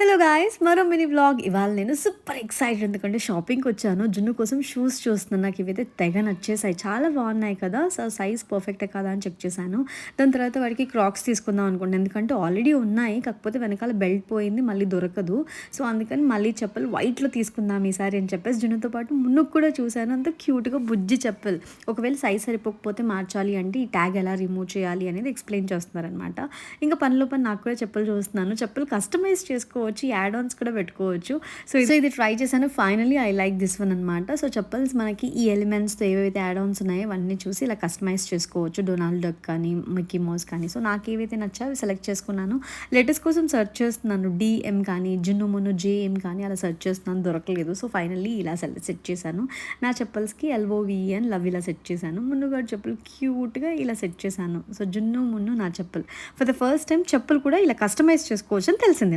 Hello guys! మరో mini vlog. ఇవాళ నేను సూపర్ ఎక్సైటెడ్ ఎందుకంటే షాపింగ్‌కొచ్చాను. జున్ను కోసం షూస్ చూస్తున్నాను. నాకివైతే తెగ నచ్చేసాయి. చాలా బాగున్నాయి కదా! సో, సైజ్ పర్ఫెక్టే కదా అని చెక్ చేశాను. దాని తర్వాత వాడికి క్రాక్స్ తీసుకుందాం అనుకున్నాను. ఎందుకంటే ఆల్రెడీ ఉన్నాయి. కాకపోతే వెనకాల బెల్ట్ పోయింది. మళ్ళీ దొరకదు. సో, అందుకని మళ్ళీ చెప్పులు వైట్‌లో తీసుకుందాం ఈసారి అని చెప్పేసి జున్నుతో పాటు మున్నుకు కూడా చూశాను. అంత క్యూట్‌గా బుజ్జి చెప్పులు. ఒకవేళ సైజ్ సరిపోకపోతే మార్చాలి అంటే ఈ ట్యాగ్ ఎలా రిమూవ్ చేయాలి అనేది ఎక్స్‌ప్లెయిన్ చేస్తున్నారనమాట. ఇంకా పనిలో పని నాకు కూడా చెప్పులు చూస్తున్నాను. చెప్పులు కస్టమైజ్ చేసుకోవచ్చు. యాడ్ ఆన్స్ కూడా పెట్టుకోవచ్చు. సో ఇది ట్రై చేశాను. Finally I like this one అనమాట. సో చెప్పల్స్ మనకి ఈ ఎలిమెంట్స్‌తో ఏవైతే యాడ్ ఆన్స్ ఉన్నాయో అవన్నీ చూసి ఇలా కస్టమైజ్ చేసుకోవచ్చు. డొనాల్డ్ డక్ కానీ, మిక్కీ మౌస్ కానీ. సో నాకు ఏవైతే నచ్చాయో అవి సెలెక్ట్ చేసుకున్నాను. లెటర్స్ కోసం సెర్చ్ చేస్తున్నాను. డీఎం కానీ, జున్ను మున్ను జేఎం కానీ అలా సెర్చ్ చేస్తున్నాను. దొరకలేదు. సో ఫైనల్లీ ఇలా సెట్ చేశాను. నా చెప్పల్స్‌కి ఎల్ఓవిఎన్ లవ్ ఇలా సెట్ చేశాను. మున్నుగాడు చెప్పులు క్యూట్‌గా ఇలా సెట్ చేశాను. సో జున్ను మున్ను నా చెప్పులు. ఫర్ ద ఫస్ట్ టైం చెప్పులు కూడా ఇలా కస్టమైజ్ చేసుకోవచ్చు అని తెలిసింది.